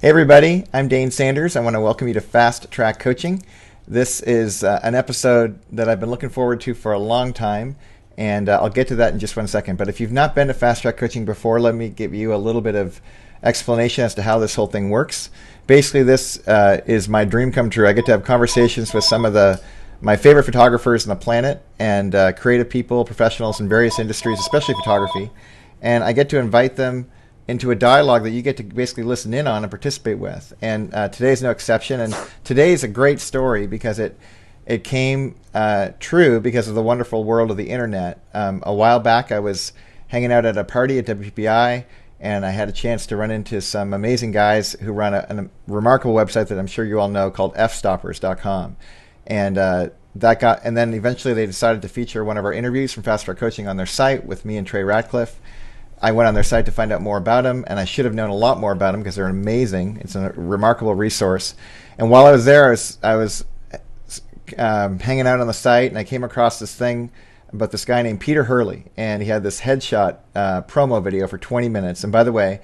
Hey everybody, I'm Dane Sanders. I want to welcome you to Fast Track Coaching. This is an episode that I've been looking forward to for a long time, and I'll get to that in just one second. But if you've not been to Fast Track Coaching before, let me give you a little bit of explanation as to how this whole thing works. Basically, this is my dream come true. I get to have conversations with some of my favorite photographers on the planet and creative people, professionals in various industries, especially photography. And I get to invite them into a dialogue that you get to basically listen in on and participate with. And today's no exception. And today's a great story because it came true because of the wonderful world of the internet. A while back, I was hanging out at a party at WPI, and I had a chance to run into some amazing guys who run a remarkable website that I'm sure you all know called fstoppers.com. And and then eventually they decided to feature one of our interviews from Fast Track Coaching on their site with me and Trey Ratcliffe. I went on their site to find out more about them, and I should have known a lot more about them because they're amazing. It's a remarkable resource. And while I was there, I was hanging out on the site, and I came across this thing about this guy named Peter Hurley, and he had this headshot promo video for 20 minutes. And by the way,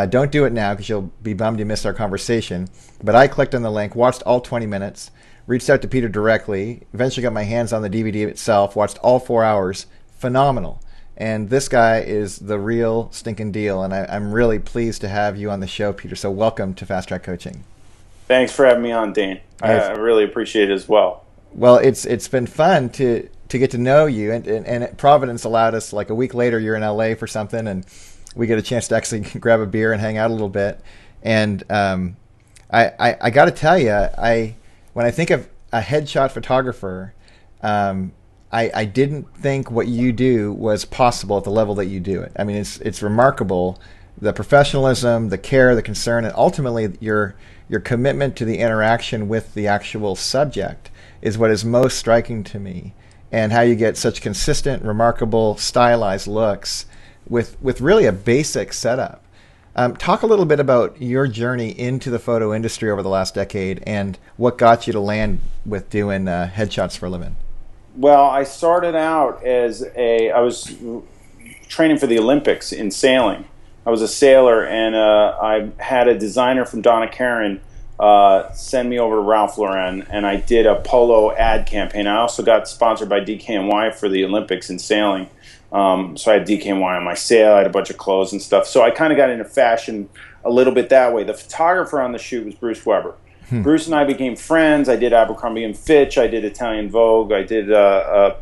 don't do it now because you'll be bummed you missed our conversation. But I clicked on the link, watched all 20 minutes, reached out to Peter directly, eventually got my hands on the DVD itself, watched all 4 hours. Phenomenal. And this guy is the real stinking deal, and I'm really pleased to have you on the show, Peter. So welcome to Fast Track Coaching. Thanks for having me on, Dane. I really appreciate it as well. Well, it's been fun to get to know you, and Providence allowed us, like a week later, you're in LA for something, and we get a chance to actually grab a beer and hang out a little bit. And I got to tell you, when I think of a headshot photographer, I didn't think what you do was possible at the level that you do it. I mean, it's remarkable, the professionalism, the care, the concern, and ultimately your commitment to the interaction with the actual subject is what is most striking to me, and how you get such consistent, remarkable, stylized looks with really a basic setup. Talk a little bit about your journey into the photo industry over the last decade and what got you to land with doing headshots for a living. Well, I started out I was training for the Olympics in sailing. I was a sailor, and I had a designer from Donna Karan send me over to Ralph Lauren, and I did a polo ad campaign. I also got sponsored by DKNY for the Olympics in sailing. So I had DKNY on my sail, I had a bunch of clothes and stuff. So I kind of got into fashion a little bit that way. The photographer on the shoot was Bruce Weber. Bruce and I became friends. I did Abercrombie and Fitch. I did Italian Vogue. I did a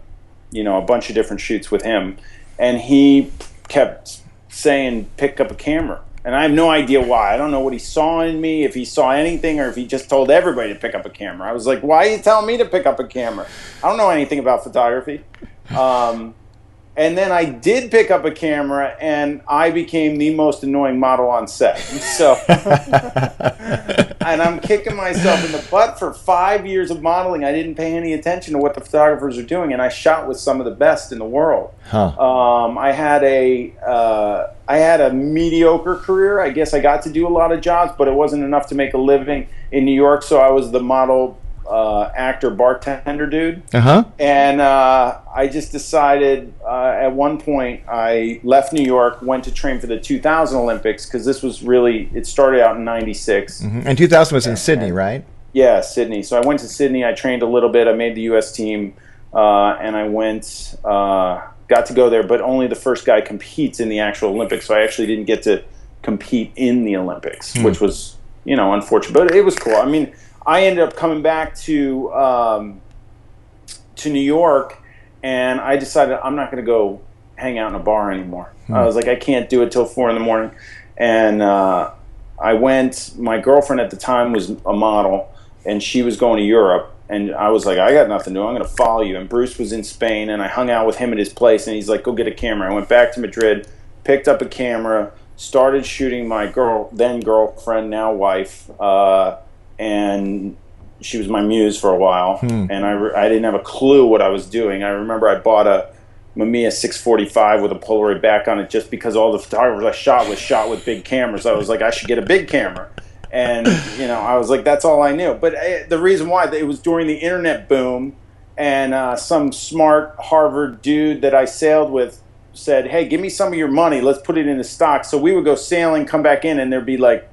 bunch of different shoots with him. And he kept saying, pick up a camera. And I have no idea why. I don't know what he saw in me, if he saw anything, or if he just told everybody to pick up a camera. I was like, why are you telling me to pick up a camera? I don't know anything about photography. And then I did pick up a camera, and I became the most annoying model on set. So, and I'm kicking myself in the butt for 5 years of modeling. I didn't pay any attention to what the photographers are doing, and I shot with some of the best in the world. I had a mediocre career. I guess I got to do a lot of jobs, but it wasn't enough to make a living in New York. So I was the model, actor, bartender dude. And I just decided at one point I left New York, went to train for the 2000 Olympics, because this was really, it started out in 96. And 2000 was in Sydney, right? Yeah, Sydney. So I went to Sydney, I trained a little bit, I made the US team, and I went, got to go there, but only the first guy competes in the actual Olympics. So I actually didn't get to compete in the Olympics, which was, unfortunate, but it was cool. I mean, I ended up coming back to New York, and I decided I'm not going to go hang out in a bar anymore. I was like, I can't do it till 4 in the morning. And I went, my girlfriend at the time was a model, and she was going to Europe. And I was like, I got nothing to do. I'm going to follow you. And Bruce was in Spain, and I hung out with him at his place, and he's like, go get a camera. I went back to Madrid, picked up a camera, started shooting my then girlfriend, now wife, and she was my muse for a while, and I didn't have a clue what I was doing. I remember I bought a Mamiya 645 with a Polaroid back on it just because all the photographers I shot with big cameras. I was like, I should get a big camera. And, I was like, that's all I knew. But the reason why, it was during the internet boom, and some smart Harvard dude that I sailed with said, hey, give me some of your money. Let's put it into stock. So we would go sailing, come back in, and there'd be like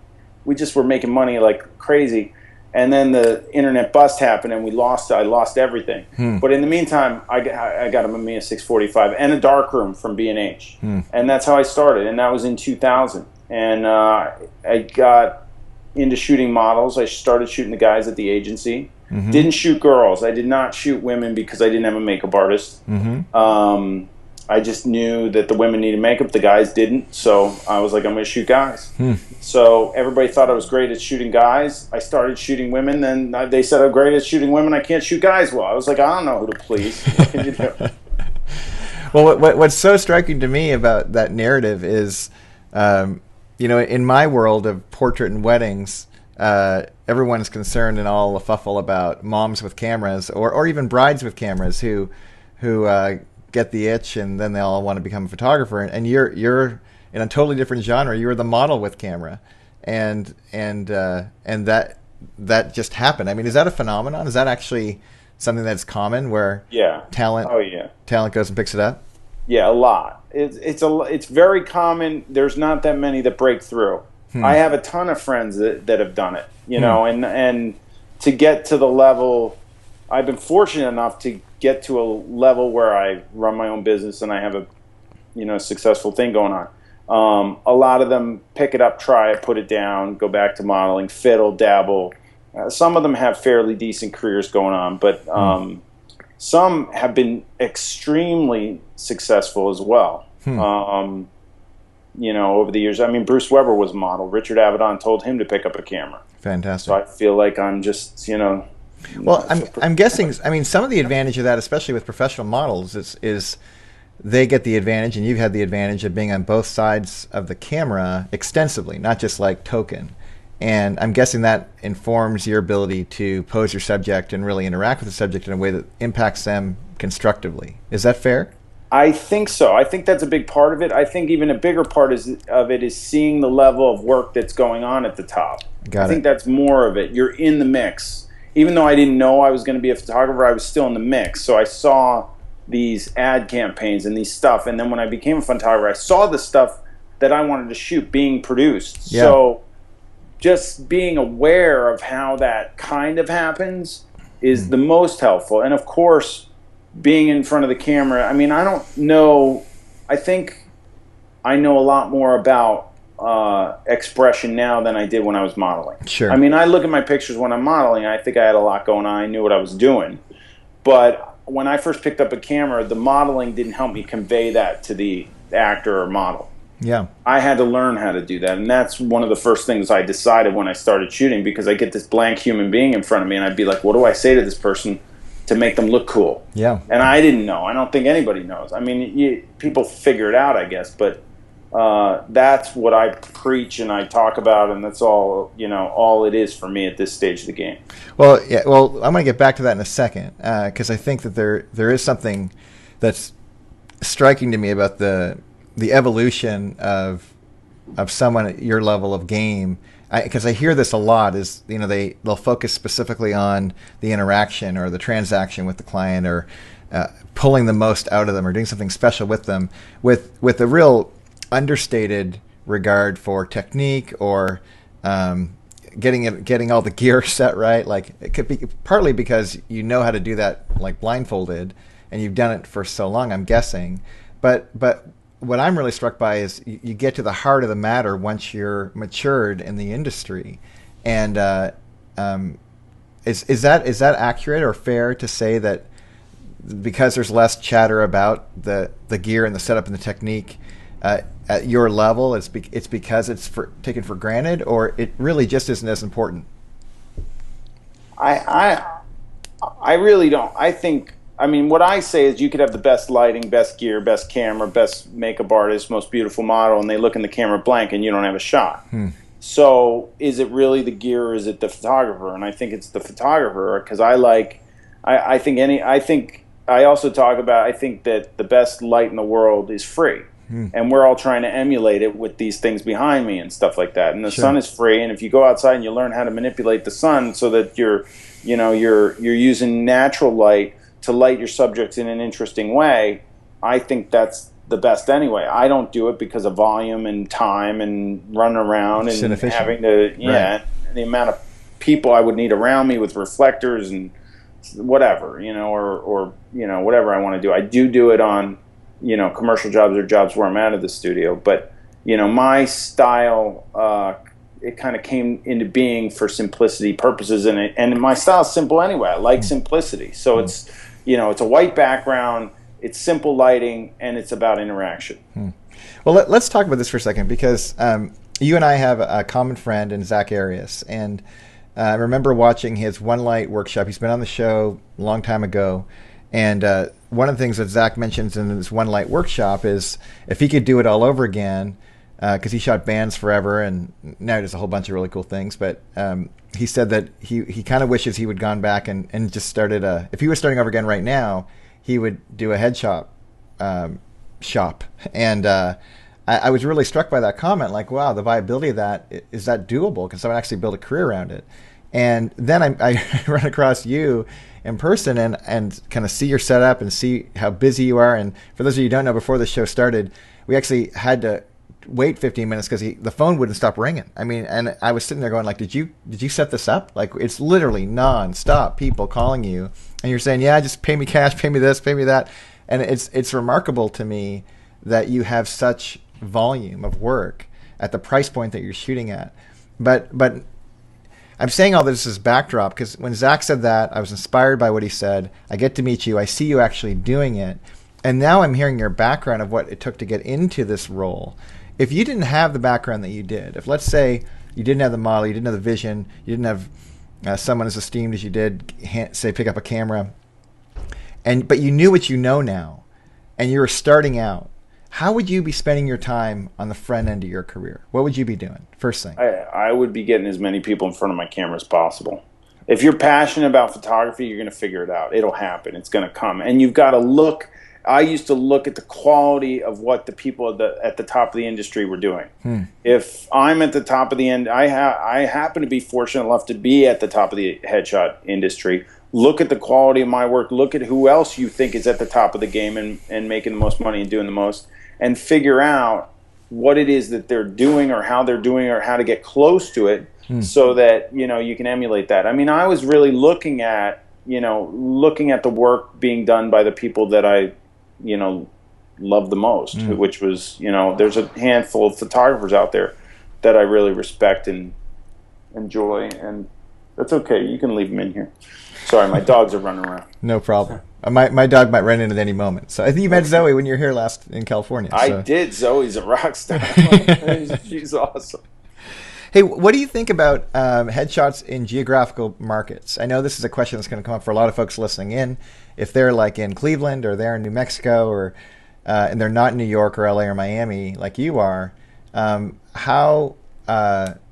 we just were making money like crazy. And then the internet bust happened, and I lost everything. But in the meantime, I got a Mamiya 645 and a darkroom from B&H. And that's how I started, and that was in 2000. And I got into shooting models. I started shooting the guys at the agency. Didn't shoot girls. I did not shoot women because I didn't have a makeup artist. I just knew that the women needed makeup, the guys didn't. So I was like, I'm going to shoot guys. So everybody thought I was great at shooting guys. I started shooting women. Then they said I'm great at shooting women. I can't shoot guys well. I was like, I don't know who to please. What can you do? Well, what's so striking to me about that narrative is, in my world of portrait and weddings, everyone's concerned and all a fuffle about moms with cameras or even brides with cameras who get the itch and then they all want to become a photographer. And you're in a totally different genre. You're the model with camera, and that just happened. I mean, is that a phenomenon? Is that actually something that's common where talent goes and picks it up? Yeah, a lot. It's very common. There's not that many that break through. I have a ton of friends that have done it, and to get to the level, I've been fortunate enough to get to a level where I run my own business and I have a successful thing going on. A lot of them pick it up, try it, put it down, go back to modeling, fiddle, dabble. Some of them have fairly decent careers going on, but some have been extremely successful as well. Over the years. I mean, Bruce Weber was a model. Richard Avedon told him to pick up a camera. Fantastic. So I feel like I'm just, Well, I'm guessing. I mean, some of the advantage of that, especially with professional models, is they get the advantage, and you've had the advantage of being on both sides of the camera extensively, not just like token. And I'm guessing that informs your ability to pose your subject and really interact with the subject in a way that impacts them constructively. Is that fair? I think so. I think that's a big part of it. I think even a bigger part of it is seeing the level of work that's going on at the top. I think that's more of it. You're in the mix. Even though I didn't know I was going to be a photographer, I was still in the mix. So I saw these ad campaigns and these stuff. And then when I became a photographer, I saw the stuff that I wanted to shoot being produced. Yeah. So just being aware of how that kind of happens is the most helpful. And of course, being in front of the camera, I mean, I don't know. I think I know a lot more about expression now than I did when I was modeling. Sure. I mean, I look at my pictures when I'm modeling, I think I had a lot going on. I knew what I was doing. But when I first picked up a camera, the modeling didn't help me convey that to the actor or model. Yeah. I had to learn how to do that. And that's one of the first things I decided when I started shooting, because I get this blank human being in front of me and I'd be like, what do I say to this person to make them look cool? Yeah. And I didn't know. I don't think anybody knows. I mean, people figure it out, I guess, but that's what I preach and I talk about, and that's all, all it is for me at this stage of the game. Well, yeah. Well, I'm going to get back to that in a second, because I think that there is something that's striking to me about the evolution of someone at your level of game. Because I hear this a lot, is they'll focus specifically on the interaction or the transaction with the client, or pulling the most out of them, or doing something special with them, with a real understated regard for technique, or getting all the gear set right. Like, it could be partly because you know how to do that, like blindfolded, and you've done it for so long, I'm guessing. But what I'm really struck by is you get to the heart of the matter once you're matured in the industry. And is that accurate or fair to say that because there's less chatter about the gear and the setup and the technique at your level, it's because it's taken for granted, or it really just isn't as important? I really don't. I mean, what I say is you could have the best lighting, best gear, best camera, best makeup artist, most beautiful model, and they look in the camera blank and you don't have a shot. So is it really the gear, or is it the photographer? And I think it's the photographer, because I think that the best light in the world is free. And we're all trying to emulate it with these things behind me and stuff like that. And the sun is free, and if you go outside and you learn how to manipulate the sun so that you're using natural light to light your subjects in an interesting way, I think that's the best anyway. I don't do it because of volume and time and running around and having to, right. The amount of people I would need around me with reflectors and whatever, or whatever I want to do. I do it on, commercial jobs or jobs where I'm out of the studio. But, my style, it kind of came into being for simplicity purposes, and my style is simple anyway. I like simplicity. So it's, it's a white background, it's simple lighting, and it's about interaction. Well, let's talk about this for a second, because you and I have a common friend in Zach Arias, and I remember watching his One Light workshop. He's been on the show a long time ago, and one of the things that Zach mentions in his One Light workshop is if he could do it all over again, because he shot bands forever, and now he does a whole bunch of really cool things, but he said that he kind of wishes he would gone back and just started if he was starting over again right now, he would do a headshot shop. And I was really struck by that comment, like, wow, the viability of that, is that doable? Can someone actually build a career around it? And then I run across you in person and kind of see your setup and see how busy you are. And for those of you who don't know, before the show started, we actually had to wait 15 minutes because the phone wouldn't stop ringing. I mean, and I was sitting there going, like, did you set this up? Like, it's literally non-stop people calling you, and you're saying, yeah, just pay me cash, pay me this, pay me that. And it's remarkable to me that you have such volume of work at the price point that you're shooting at. But I'm saying all this as backdrop because when Zach said that, I was inspired by what he said. I get to meet you. I see you actually doing it. And now I'm hearing your background of what it took to get into this role. If you didn't have the background that you did, if let's say you didn't have the model, you didn't have the vision, you didn't have someone as esteemed as you did, say, pick up a camera, but you knew what you know now, and you were starting out, how would you be spending your time on the front end of your career? What would you be doing? First thing. I would be getting as many people in front of my camera as possible. If you're passionate about photography, you're going to figure it out. It'll happen. It's going to come. And you've got to look. I used to look at the quality of what the people at the top of the industry were doing. If I'm at the top of the end, I happen to be fortunate enough to be at the top of the headshot industry. Look at the quality of my work. Look at who else you think is at the top of the game and making the most money and doing the most, and figure out what it is that they're doing or how they're doing or how to get close to it so that, you can emulate that. I mean, I was really looking at the work being done by the people that I, love the most, which was, there's a handful of photographers out there that I really respect and enjoy, and that's okay. You can leave them in here. Sorry, my dogs are running around. No problem. My dog might run in at any moment. So I think you met Zoe when you were here last in California. So. I did. Zoe's a rock star. She's awesome. Hey, what do you think about headshots in geographical markets? I know this is a question that's going to come up for a lot of folks listening in. If they're like in Cleveland or they're in New Mexico or and they're not in New York or LA or Miami like you are, how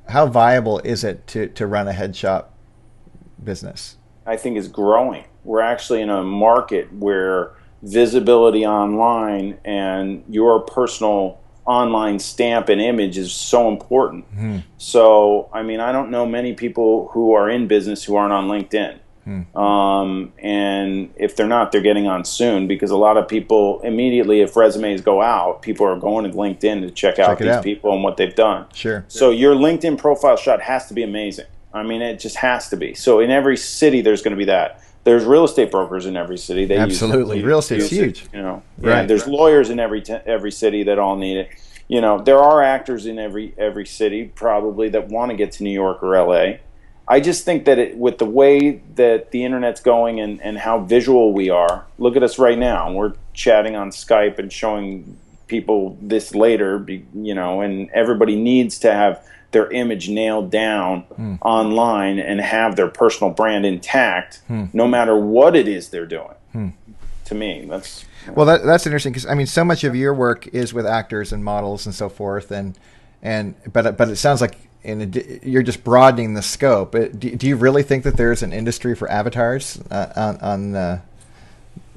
viable is it to run a headshot business? I think is growing. We're actually in a market where visibility online and your personal online stamp and image is so important. So, I mean, I don't know many people who are in business who aren't on LinkedIn. And if they're not, they're getting on soon, because a lot of people immediately, if resumes go out, people are going to LinkedIn to check out these people and what they've done. Sure. So your LinkedIn profile shot has to be amazing. I mean, it just has to be. So in every city, there's going to be that. There's real estate brokers in every city. They absolutely. Real estate's huge. Right. There's lawyers in every city that all need it. There are actors in every city probably that want to get to New York or LA. I just think that with the way that the internet's going and how visual we are, look at us right now. We're chatting on Skype and showing people this later, and everybody needs to have their image nailed down online and have their personal brand intact, no matter what it is they're doing. To me, that's... Well, that's interesting, because I mean, so much of your work is with actors and models and so forth, but it sounds like you're just broadening the scope. Do you really think that there's an industry for avatars? I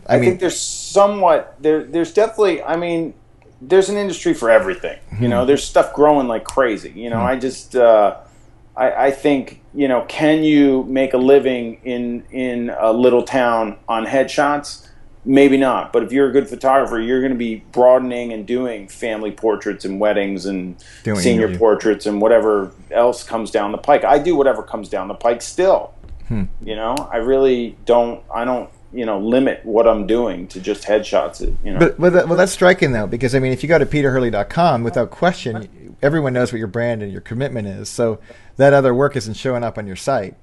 think there's somewhat there's definitely. I mean, there's an industry for everything. There's stuff growing like crazy. I just I think can you make a living in a little town on headshots? maybe not. But if you're a good photographer, you're going to be broadening and doing family portraits and weddings and senior portraits and whatever else comes down the pike. I do whatever comes down the pike still. You know, I really don't. I don't. You know, limit what I'm doing to just headshots. You know, well, that's striking though, because I mean, if you go to peterhurley.com, without question, everyone knows what your brand and your commitment is. So that other work isn't showing up on your site,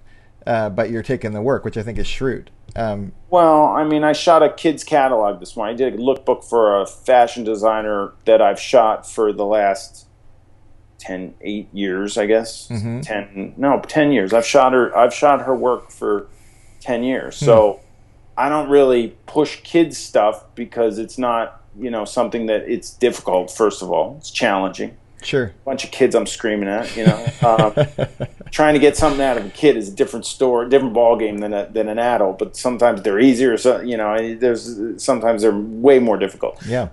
but you're taking the work, which I think is shrewd. Well, I mean, I shot a kid's catalog this morning. I did a lookbook for a fashion designer that I've shot for the last 8 years, I guess. 10 years. I've shot her work for 10 years. So I don't really push kids stuff because it's not, you know, something that it's difficult. First of all, it's challenging. Sure. A bunch of kids I'm screaming at, you know. Trying to get something out of a kid is a different story, different ball game than an adult. But sometimes they're easier. So, you know, sometimes they're way more difficult. Yeah.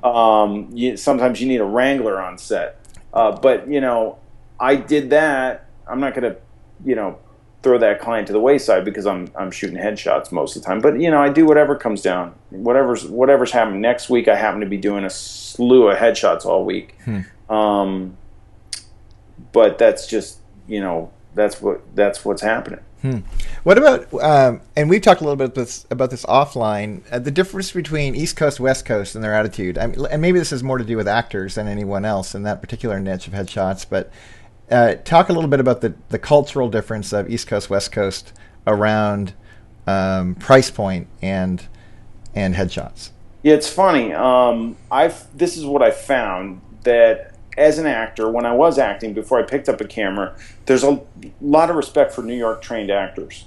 Sometimes you need a wrangler on set. But you know, I did that. I'm not going to, you know, throw that client to the wayside because I'm shooting headshots most of the time. But you know, I do whatever comes down. Whatever's happening next week. I happen to be doing a slew of headshots all week. But that's just, you know, that's what's happening. What about and we've talked a little bit about this offline, the difference between East Coast, West Coast and their attitude. I mean, and maybe this is more to do with actors than anyone else in that particular niche of headshots, but talk a little bit about the cultural difference of East Coast, West Coast around price point and headshots. Yeah, it's funny. This is what I found, that as an actor, when I was acting before I picked up a camera, there's a lot of respect for New York trained actors.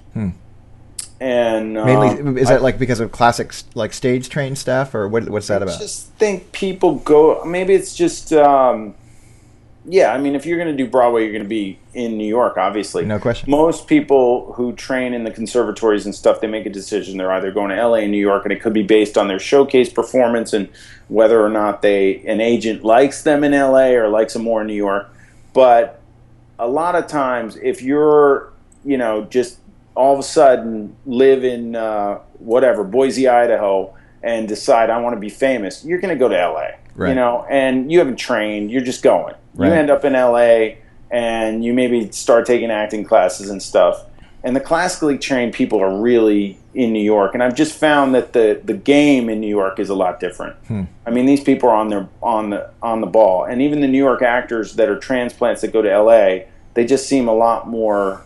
And mainly, is that like because of classic like stage trained stuff, or what's that about? I just think people go. Maybe it's just. Yeah, I mean, if you're going to do Broadway, you're going to be in New York, obviously. No question. Most people who train in the conservatories and stuff, they make a decision. They're either going to LA and New York, and it could be based on their showcase performance and whether or not an agent likes them in LA or likes them more in New York. But a lot of times, if you're, you know, just all of a sudden live in whatever, Boise, Idaho, and decide I want to be famous, you're going to go to LA. Right. You know, and you haven't trained, you're just going. Right. You end up in LA and you maybe start taking acting classes and stuff. And the classically trained people are really in New York. And I've just found that the game in New York is a lot different. I mean, these people are on the ball. And even the New York actors that are transplants that go to LA, they just seem a lot more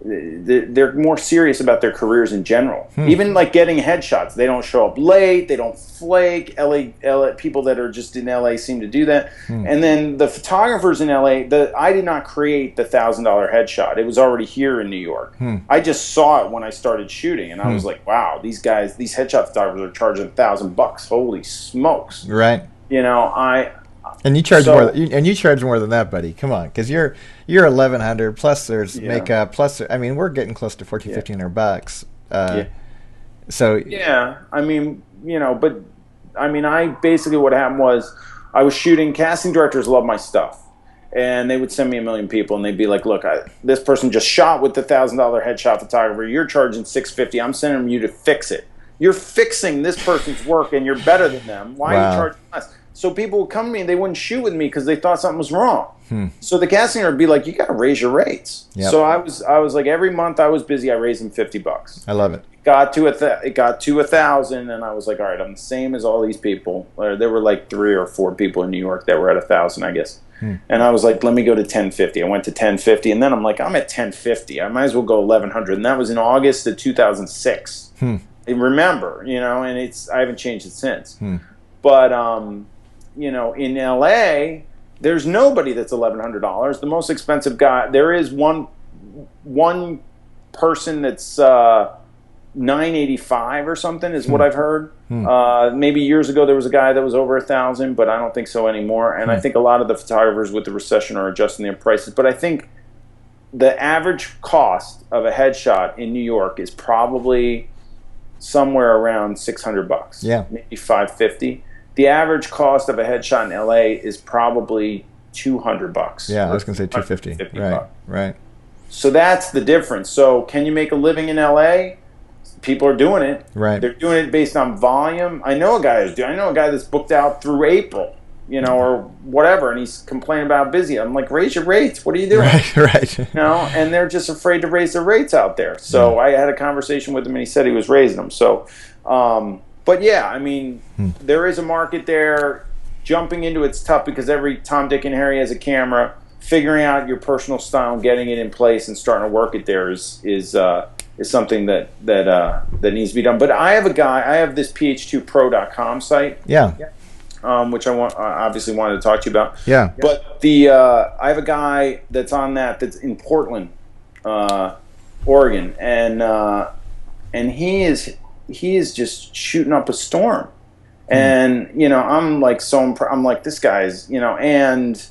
they're more serious about their careers in general. Even like getting headshots, they don't show up late, they don't flake. LA people that are just in LA seem to do that. And then the photographers in LA, I did not create the $1,000 headshot. It was already here in New York. I just saw it when I started shooting, and I was like, wow, these headshot photographers are charging $1,000. Holy smokes! Right. You know, And you charge more. And you charge more than that, buddy. Come on, because you're $1,100 plus. There's makeup plus. I mean, we're getting close to $1,400. So yeah, I mean, you know, but I mean, basically what happened was I was shooting. Casting directors love my stuff, and they would send me a million people, and they'd be like, "Look, this person just shot with the $1,000 headshot photographer. You're charging $650. I'm sending you to fix it. You're fixing this person's work, and you're better than them. Why are you charging less?" So people would come to me and they wouldn't shoot with me because they thought something was wrong. So the casting director would be like, "You got to raise your rates." So I was like, every month I was busy, I raised them $50. I love it. It got to $1,000, and I was like, all right, I'm the same as all these people. There were like 3 or 4 people in New York that were at $1,000, I guess. And I was like, let me go to $1,050. I went to $1,050, and then I'm like, I'm at $1,050. I might as well go $1,100, and that was in August of 2006. I remember, you know, and I haven't changed it since. But you know, in LA, there's nobody that's $1,100. The most expensive guy, there is one person that's $985 or something, is what I've heard. Maybe years ago there was a guy that was over $1,000, but I don't think so anymore. And I think a lot of the photographers with the recession are adjusting their prices. But I think the average cost of a headshot in New York is probably somewhere around $600. Yeah, maybe $550. The average cost of a headshot in LA is probably $200. Yeah, I was going to say $250. Right. So that's the difference. So can you make a living in LA? people are doing it. Right. They're doing it based on volume. I know a guy that's booked out through April, or whatever, and he's complaining about busy. I'm like, raise your rates. What are you doing? Right. And they're just afraid to raise their rates out there. So I had a conversation with him, and he said he was raising them. So, but yeah, I mean, there is a market there. Jumping into it's tough because every Tom, Dick, and Harry has a camera. Figuring out your personal style, getting it in place, and starting to work it there is something that needs to be done. But I have this ph2pro.com site. Yeah. Which I obviously wanted to talk to you about. Yeah. But I have a guy that's on that's in Portland, Oregon, and he is just shooting up a storm. And I'm like I'm like, this guy's and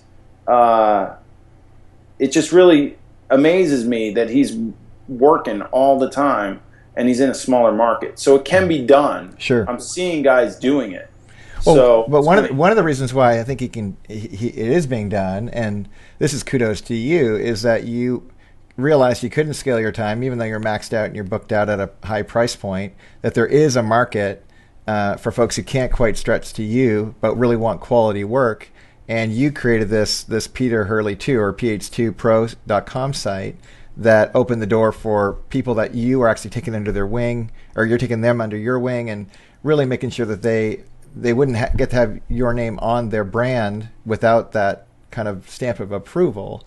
it just really amazes me that he's working all the time and he's in a smaller market. So it can be done. Sure. I'm seeing guys doing it. Well, but one of the reasons why I think it is being done, and this is kudos to you, is that you realized you couldn't scale your time, even though you're maxed out and you're booked out at a high price point, that there is a market for folks who can't quite stretch to you, but really want quality work. And you created this Peter Hurley 2 or ph2pro.com site that opened the door for people that you are actually taking under their wing, or you're taking them under your wing, and really making sure that they wouldn't get to have your name on their brand without that kind of stamp of approval.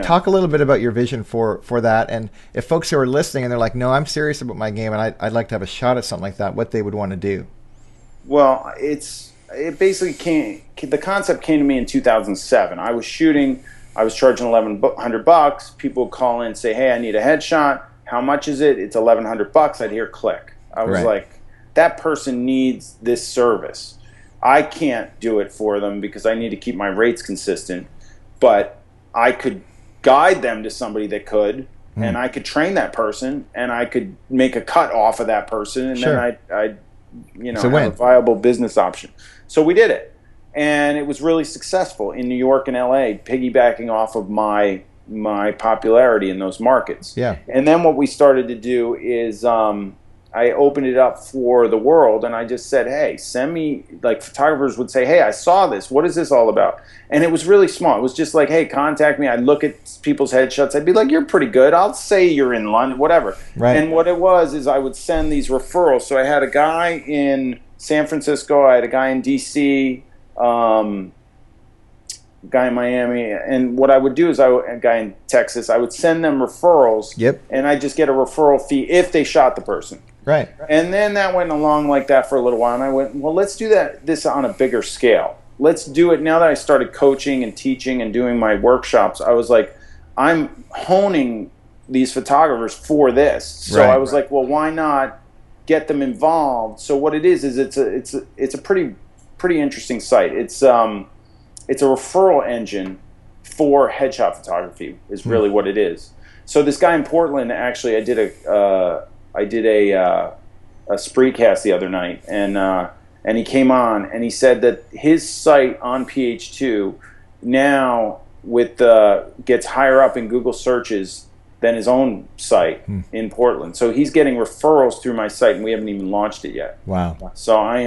Talk a little bit about your vision for that, and if folks who are listening and they're like, no, I'm serious about my game and I'd like to have a shot at something like that, what they would want to do. Well, it basically the concept came to me in 2007. I was shooting, I was charging $1,100. People would call in and say, hey, I need a headshot. How much is it? It's $1,100. I'd hear click. I was like, that person needs this service. I can't do it for them because I need to keep my rates consistent, but I could guide them to somebody that could, and I could train that person, and I could make a cut off of that person, and then I'd have a viable business option. So we did it, and it was really successful in New York and LA, piggybacking off of my popularity in those markets. Yeah. And then what we started to do is I opened it up for the world, and I just said, hey, send me, like, photographers would say, hey, I saw this. What is this all about? And it was really small. It was just like, hey, contact me. I'd look at people's headshots. I'd be like, you're pretty good. I'll say you're in London, whatever. Right. And what it was is I would send these referrals. So I had a guy in San Francisco. I had a guy in D.C., guy in Miami, and what I would do is a guy in Texas, I would send them referrals. Yep. And I just get a referral fee if they shot the person. Right. And then that went along like that for a little while, and I went, well, let's do this on a bigger scale. Let's do it now that I started coaching and teaching and doing my workshops. I was like, I'm honing these photographers for this. So I was like, well, why not get them involved? So what it is it's a pretty interesting site. It's a referral engine for headshot photography is really what it is. So this guy in Portland, actually, I did a Spreecast the other night, and he came on and he said that his site on PH2 now gets higher up in Google searches than his own site in Portland. So he's getting referrals through my site, and we haven't even launched it yet. Wow. So I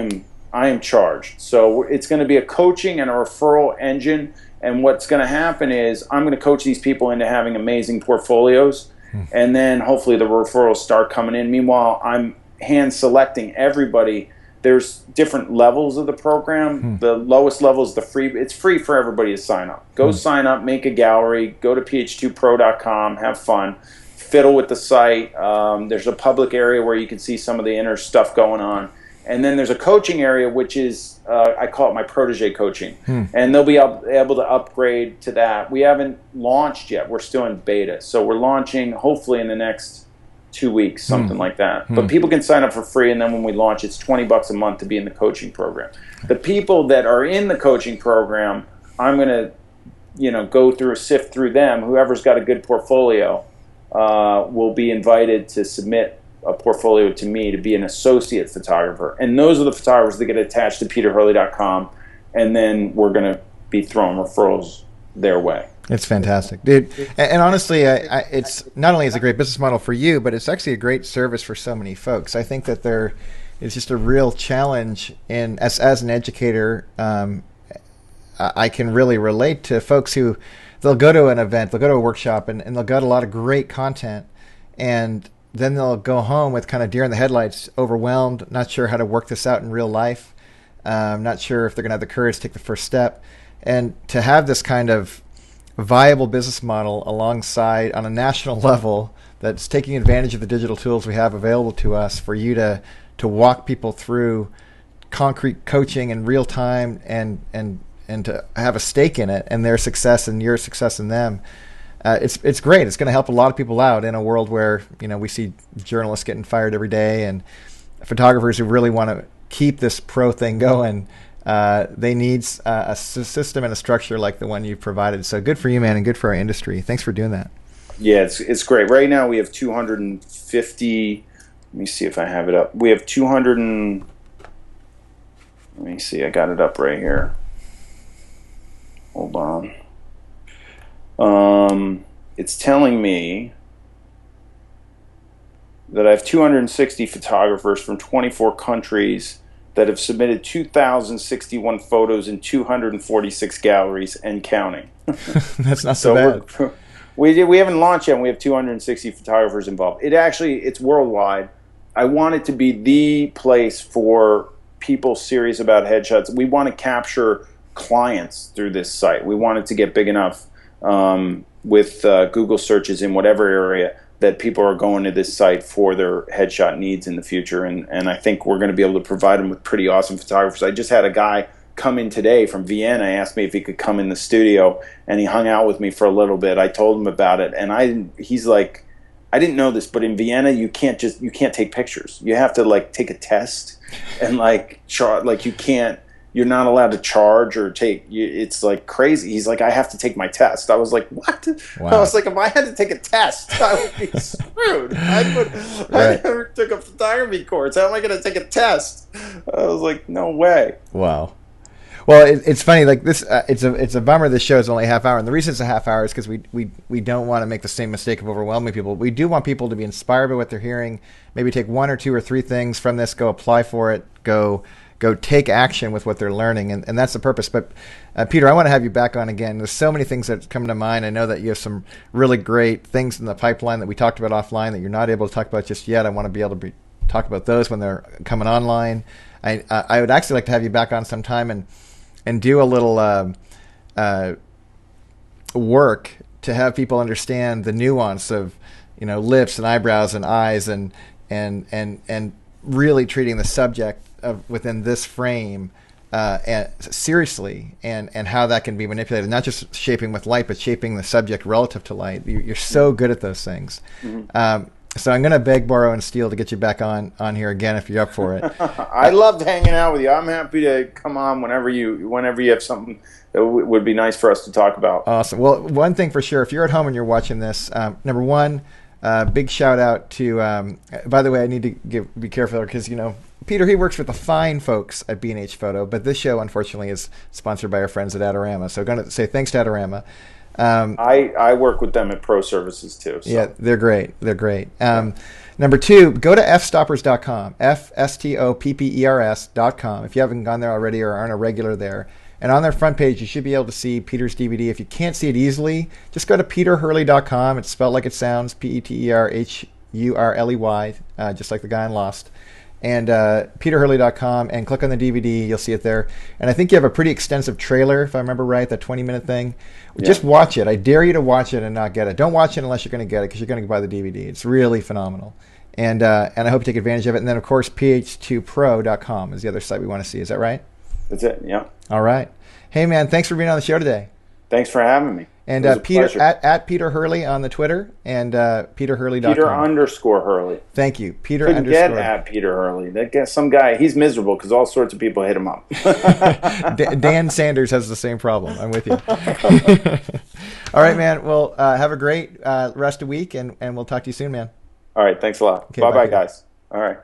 am charged. So it's going to be a coaching and a referral engine. And what's going to happen is I'm going to coach these people into having amazing portfolios. And then hopefully the referrals start coming in. Meanwhile, I'm hand selecting everybody. There's different levels of the program. The lowest level is the free. It's free for everybody to sign up. Go sign up, make a gallery, go to ph2pro.com, have fun, fiddle with the site. There's a public area where you can see some of the inner stuff going on. And then there's a coaching area, which is, I call it my protege coaching. And they'll be able to upgrade to that. We haven't launched yet. We're still in beta. So we're launching hopefully in the next 2 weeks, something like that. But people can sign up for free, and then when we launch, it's $20 a month to be in the coaching program. The people that are in the coaching program, I'm going to go through, sift through them. Whoever's got a good portfolio will be invited to submit a portfolio to me to be an associate photographer. And those are the photographers that get attached to peterhurley.com, and then we're going to be throwing referrals their way. It's fantastic, dude. And honestly, it's not only is it a great business model for you, but it's actually a great service for so many folks. I think that there is just a real challenge in as an educator. I can really relate to folks who they'll go to an event, they'll go to a workshop, and they'll get a lot of great content, and then they'll go home with kind of deer in the headlights, overwhelmed, not sure how to work this out in real life, not sure if they're going to have the courage to take the first step, and to have this kind of viable business model alongside on a national level that's taking advantage of the digital tools we have available to us for you to walk people through concrete coaching in real time and to have a stake in it and their success and your success in them. It's great. It's going to help a lot of people out in a world where we see journalists getting fired every day and photographers who really want to keep this pro thing going. They need a system and a structure like the one you've provided. So good for you, man, and good for our industry. Thanks for doing that. Yeah, it's great. Right now we have 250. Let me see if I have it up. We have 200 and let me see. I got it up right here. Hold on. It's telling me that I have 260 photographers from 24 countries that have submitted 2,061 photos in 246 galleries and counting. That's not so bad. We haven't launched yet, and we have 260 photographers involved. It's worldwide. I want it to be the place for people serious about headshots. We want to capture clients through this site. We want it to get big enough with Google searches in whatever area that people are going to this site for their headshot needs in the future. And I think we're going to be able to provide them with pretty awesome photographers. I just had a guy come in today from Vienna, asked me if he could come in the studio, and he hung out with me for a little bit. I told him about it, and he's like, I didn't know this, but in Vienna you can't take pictures. You have to take a test and you're not allowed to charge or take. It's crazy. He's like, I have to take my test. I was like, what? Wow. I was like, if I had to take a test, I would be screwed. I never took a photography course. How am I going to take a test? I was like, no way. Wow. Well, it's funny. This, it's a bummer. This show is only a half hour, and the reason it's a half hour is because we don't want to make the same mistake of overwhelming people. We do want people to be inspired by what they're hearing. Maybe take one or two or three things from this. Go apply for it. Go take action with what they're learning, and that's the purpose. But Peter, I want to have you back on again. There's so many things that come to mind. I know that you have some really great things in the pipeline that we talked about offline that you're not able to talk about just yet. I want to be able to talk about those when they're coming online. I would actually like to have you back on sometime and do a little work to have people understand the nuance of lips and eyebrows and eyes and really treating the subject within this frame and seriously, and how that can be manipulated, not just shaping with light, but shaping the subject relative to light. You're so good at those things. Mm-hmm. So I'm going to beg, borrow, and steal to get you back on here again if you're up for it. I loved hanging out with you. I'm happy to come on whenever you have something that would be nice for us to talk about. Awesome. Well, one thing for sure, if you're at home and you're watching this, number one, big shout out to, by the way, I need to be careful because, Peter, he works with the fine folks at B&H Photo, but this show, unfortunately, is sponsored by our friends at Adorama. So I'm going to say thanks to Adorama. I work with them at Pro Services, too. So. Yeah, they're great. They're great. Number two, go to fstoppers.com, fstoppers.com. If you haven't gone there already or aren't a regular there. And on their front page, you should be able to see Peter's DVD. If you can't see it easily, just go to peterhurley.com. It's spelled like it sounds, peterhurley, just like the guy in Lost. And peterhurley.com, and click on the DVD. You'll see it there. And I think you have a pretty extensive trailer, if I remember right, that 20-minute thing. Yeah. Just watch it. I dare you to watch it and not get it. Don't watch it unless you're going to get it, because you're going to buy the DVD. It's really phenomenal. And I hope you take advantage of it. And then, of course, ph2pro.com is the other site we want to see. Is that right? That's it, yeah. All right. Hey, man, thanks for being on the show today. Thanks for having me. And Peter at Peter Hurley on the Twitter, and peterhurley.com. Peter_Hurley. Th you. Peter Couldn't get at Peter Hurley. That guy, some guy, he's miserable because all sorts of people hit him up. Dan Sanders has the same problem. I'm with you. All right, man. Well, have a great rest of the week, and we'll talk to you soon, man. All right. Thanks a lot. Okay, bye-bye, guys. All right.